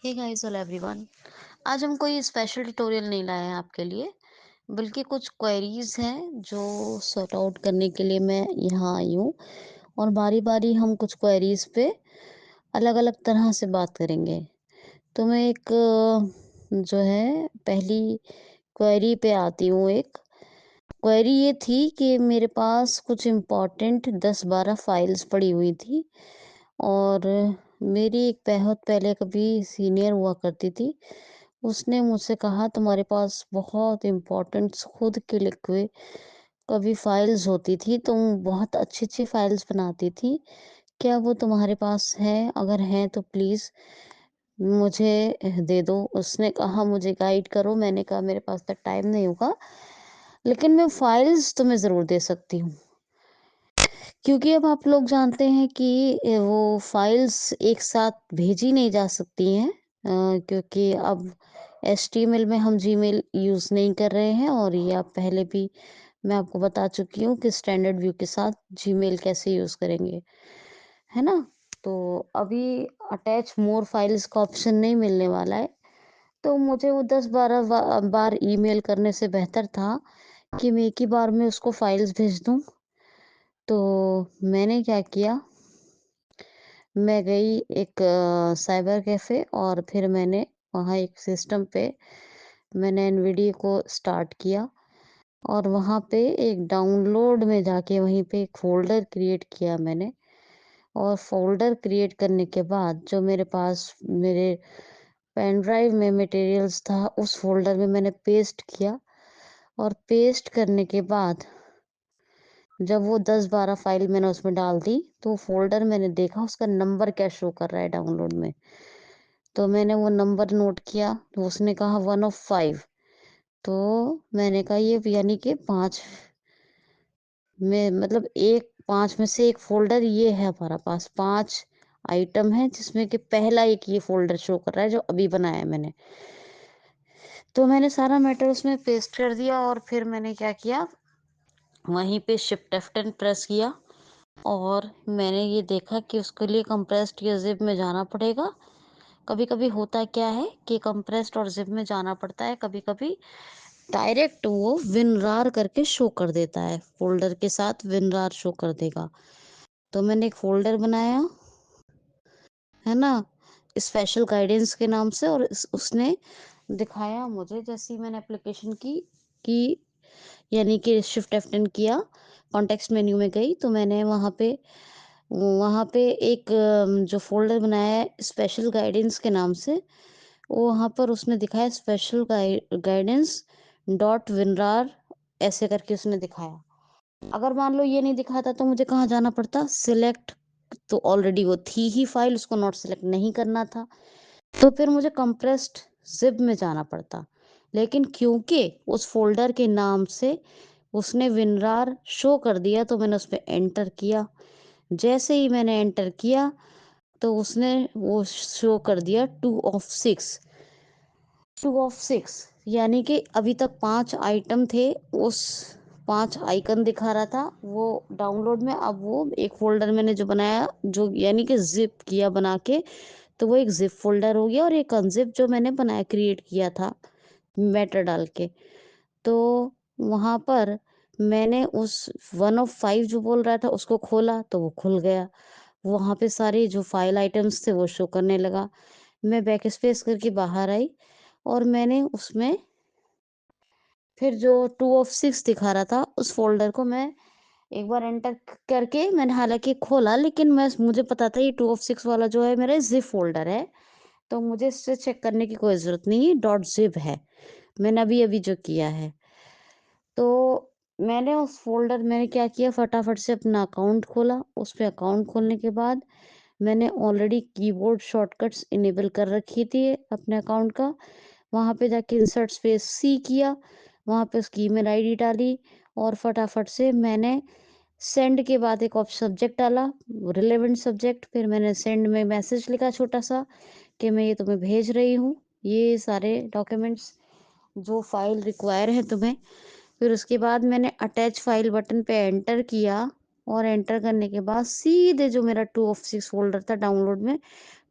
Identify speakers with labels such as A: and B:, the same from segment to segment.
A: Hey guys hello everyone. आज हम कोई स्पेशल ट्यूटोरियल नहीं लाए हैं आपके लिए, बल्कि कुछ क्वेरीज हैं जो सॉर्ट आउट करने के लिए मैं यहाँ आई हूँ। और बारी बारी हम कुछ क्वेरीज पे अलग अलग तरह से बात करेंगे। तो मैं एक जो है पहली क्वेरी पे आती हूँ। एक क्वेरी ये थी कि मेरे पास कुछ इम्पोर्टेंट 10-12 फाइल्स पड़ी हुई थी। और मेरी एक बहुत पहले कभी सीनियर हुआ करती थी। उसने मुझसे कहा तुम्हारे पास बहुत इम्पोर्टेंट खुद के लिखे हुए कभी फाइल्स होती थी, तुम बहुत अच्छी अच्छी फाइल्स बनाती थी, क्या वो तुम्हारे पास है? अगर हैं तो प्लीज़ मुझे दे दो। उसने कहा मुझे गाइड करो। मैंने कहा मेरे पास तक टाइम नहीं होगा, लेकिन मैं फाइल्स तुम्हें ज़रूर दे सकती हूँ। क्योंकि अब आप लोग जानते हैं कि वो फाइल्स एक साथ भेजी नहीं जा सकती हैं, क्योंकि अब एचटीएमएल में हम जीमेल यूज़ नहीं कर रहे हैं। और ये आप पहले भी मैं आपको बता चुकी हूँ कि स्टैंडर्ड व्यू के साथ जीमेल कैसे यूज़ करेंगे, है ना? तो अभी अटैच मोर फाइल्स का ऑप्शन नहीं मिलने वाला है। तो मुझे वो 10-12 बार ईमेल करने से बेहतर था कि मैं एक ही बार में उसको फाइल्स भेज दूँ। तो मैंने क्या किया, मैं गई एक साइबर कैफ़े और फिर मैंने वहाँ एक सिस्टम पे मैंने एनवीडिया को स्टार्ट किया। और वहाँ पे एक डाउनलोड में जाके वहीं पे एक फ़ोल्डर क्रिएट किया मैंने। और फ़ोल्डर क्रिएट करने के बाद जो मेरे पास मेरे पेन ड्राइव में मटेरियल्स था, उस फ़ोल्डर में मैंने पेस्ट किया। और पेस्ट करने के बाद जब वो 10-12 फाइल मैंने उसमें डाल दी, तो फ़ोल्डर मैंने देखा उसका नंबर क्या शो कर रहा है डाउनलोड में। तो मैंने वो नंबर नोट किया, तो उसने कहा 1 ऑफ 5। तो मैंने कहा ये यानी कि 5 में मतलब एक 5 में से एक फ़ोल्डर ये है हमारा पास। 5 आइटम है जिसमें कि पहला एक ये फ़ोल्डर शो कर रहा है जो अभी बनाया है मैंने। तो मैंने सारा मैटर उसमें पेस्ट कर दिया और फिर मैंने क्या किया, वहीं पे शिफ्ट F10 प्रेस किया। और मैंने ये देखा कि उसके लिए कंप्रेस्ड या ज़िप में जाना पड़ेगा। कभी-कभी होता क्या है कि कंप्रेस्ड और ज़िप में जाना पड़ता है, कभी-कभी डायरेक्ट वो WinRAR करके शो कर देता है, फ़ोल्डर के साथ WinRAR शो कर देगा। तो मैंने एक फ़ोल्डर बनाया, है ना? स्पेशल गाइडेंस के नाम से। और उसने दिखाया मुझे जैसे ही मैंने एप्लीकेशन की यानी कि शिफ्ट F10 किया, कॉन्टेक्स्ट मेन्यू में गई, तो मैंने वहाँ पे एक जो फ़ोल्डर बनाया है स्पेशल गाइडेंस के नाम से, वो वहाँ पर उसने दिखाया स्पेशल गाइडेंस डॉट विनरार, ऐसे करके उसने दिखाया। अगर मान लो ये नहीं दिखाता तो मुझे कहाँ जाना पड़ता? सिलेक्ट, तो ऑलरेडी वो थी ही फाइल, उसको नॉट सिलेक्ट नहीं करना था। तो फिर मुझे कंप्रेस्ड ज़िप में जाना पड़ता। लेकिन क्योंकि उस फ़ोल्डर के नाम से उसने विनरार शो कर दिया, तो मैंने उसपे एंटर किया। जैसे ही मैंने एंटर किया, तो उसने वो शो कर दिया 2 ऑफ 6। 2 ऑफ 6 यानी कि अभी तक 5 आइटम थे, उस 5 आइकन दिखा रहा था वो डाउनलोड में। अब वो एक फ़ोल्डर मैंने जो बनाया, जो यानी कि ज़िप किया बना के, तो वो एक ज़िप फ़ोल्डर हो गया। और एक अनज़िप जो मैंने बनाया क्रिएट किया था मैटर डाल के, तो वहाँ पर मैंने उस 1 ऑफ 5 जो बोल रहा था उसको खोला, तो वो खुल गया। वहाँ पे सारे जो फाइल आइटम्स थे वो शो करने लगा। मैं बैक स्पेस करके बाहर आई और मैंने उसमें फिर जो 2 ऑफ 6 दिखा रहा था उस फ़ोल्डर को मैं एक बार एंटर करके मैंने हालाँकि खोला, लेकिन मुझे पता था ये 2 ऑफ 6 वाला जो है मेरा ज़िप फ़ोल्डर है, तो मुझे इससे चेक करने की कोई ज़रूरत नहीं है, डॉट ज़िप है। मैंने अभी-अभी जो किया है। तो मैंने उस फ़ोल्डर मैंने क्या किया, फटाफट से अपना अकाउंट खोला। उसपे अकाउंट खोलने के बाद मैंने ऑलरेडी कीबोर्ड शॉर्टकट्स इनेबल कर रखी थी अपने अकाउंट का। वहाँ पे जाके इंसर्ट स्पेस सी किया, वहाँ पे उसकी ईमेल आईडी डाली और फटाफट से मैंने सेंड के बाद एक सब्जेक्ट डाला, रिलेवेंट सब्जेक्ट। फिर मैंने सेंड में मैसेज लिखा छोटा-सा कि मैं ये तुम्हें भेज रही हूँ, ये सारे डॉक्यूमेंट्स जो फ़ाइल रिक्वायर है तुम्हें। फिर उसके बाद मैंने अटैच फ़ाइल बटन पे एंटर किया। और एंटर करने के बाद सीधे जो मेरा 2 ऑफ 6 फ़ोल्डर था डाउनलोड में,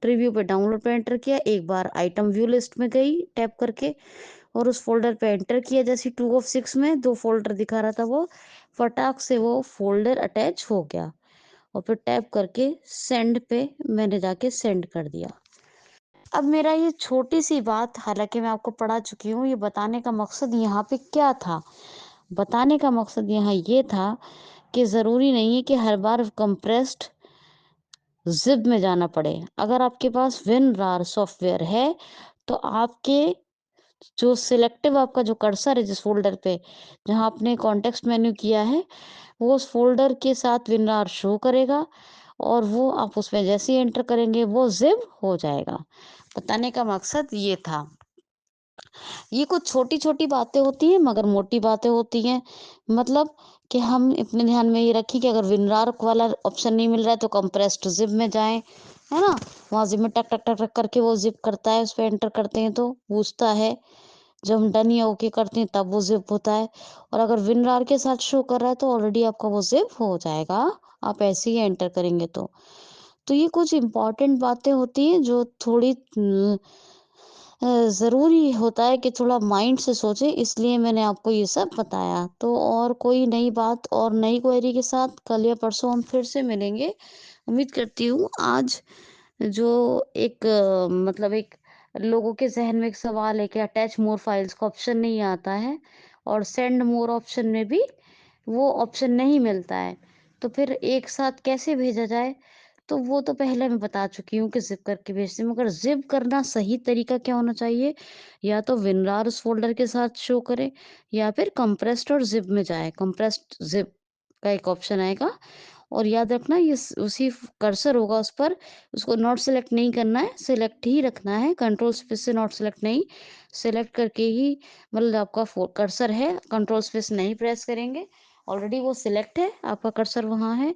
A: प्रीव्यू पे डाउनलोड पे एंटर किया, एक बार आइटम व्यू लिस्ट में गई टैप करके और उस फ़ोल्डर पे एंटर किया जैसे 2 ऑफ 6 में 2 फ़ोल्डर दिखा रहा था वो, फटाक से वो फ़ोल्डर अटैच हो गया और फिर टैप करके सेंड पे मैंने जाके सेंड कर दिया। अब मेरा ये छोटी-सी बात हालाँकि मैं आपको पढ़ा चुकी हूँ, ये बताने का मकसद यहाँ पे क्या था? बताने का मकसद यहाँ ये था कि ज़रूरी नहीं है कि हर बार कंप्रेस्ड ज़िप में जाना पड़े। अगर आपके पास WinRAR सॉफ्टवेयर है, तो आपके जो सिलेक्टिव आपका जो कर्सर है जिस फ़ोल्डर पे, जहाँ आपने कॉन्टेक्स्ट मेन्यू किया है, वो उस फ़ोल्डर के साथ WinRAR शो करेगा और वो आप उसमें जैसे ही एंटर करेंगे, वो ज़िप हो जाएगा। बताने का मकसद ये था। ये कुछ छोटी-छोटी बातें होती हैं मगर मोटी बातें होती हैं। मतलब कि हम अपने ध्यान में ये रखें कि अगर WinRAR वाला ऑप्शन नहीं मिल रहा है तो कंप्रेस्ड ज़िप में जाएँ, है ना? वहाँ ज़िप में टक, टक, टक, टक करके वो ज़िप करता है, उसपे एंटर करते हैं तो पूछता है। जब हम डन या ओके करते हैं तब वो ज़िप होता है और अगर WinRAR के साथ शो कर रहा है तो ऑलरेडी आपका वो ज़िप हो जाएगा, आप ऐसे ही एंटर करेंगे तो। तो ये कुछ इम्पोर्टेंट बातें होती हैं जो थोड़ी ज़रूरी होता है कि थोड़ा माइंड से सोचें इसलिए मैंने आपको ये सब बताया। तो और कोई नई बात और नई क्वेरी के साथ कल या परसों हम फिर से मिलेंगे। उम्मीद करती हूँ आज जो एक मतलब एक लोगों के ज़हन में एक सवाल है कि अटैच मोर फाइल्स का ऑप्शन नहीं आता है और सेंड मोर ऑप्शन में भी वो ऑप्शन नहीं मिलता है। तो फिर एक साथ कैसे भेजा जाए? तो वो तो पहले मैं बता चुकी हूँ कि ज़िप करके भेजते हैं, मगर ज़िप करना सही तरीका क्या होना चाहिए? या तो WinRAR उस फ़ोल्डर के साथ शो करे या फिर कंप्रेस्ड और ज़िप में जाए। कंप्रेस्ड ज़िप का एक ऑप्शन आएगा और याद रखना ये उसी कर्सर होगा उस पर, उसको नॉट सेलेक्ट नहीं करना है, सेलेक्ट ही रखना है, कंट्रोल स्पेस से नॉट सेलेक्ट नहीं, सेलेक्ट करके ही मतलब आपका कर्सर है, कंट्रोल स्पेस नहीं प्रेस करेंगे, ऑलरेडी वो सिलेक्ट है, आपका कर्सर वहाँ है,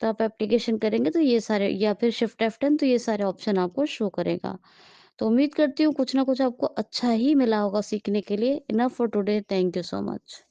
A: तो आप एप्लीकेशन करेंगे तो ये सारे या फिर शिफ्ट F10 तो ये सारे ऑप्शन आपको शो करेगा। तो उम्मीद करती हूँ कुछ ना कुछ आपको अच्छा ही मिला होगा सीखने के लिए। Enough for today, thank you so much.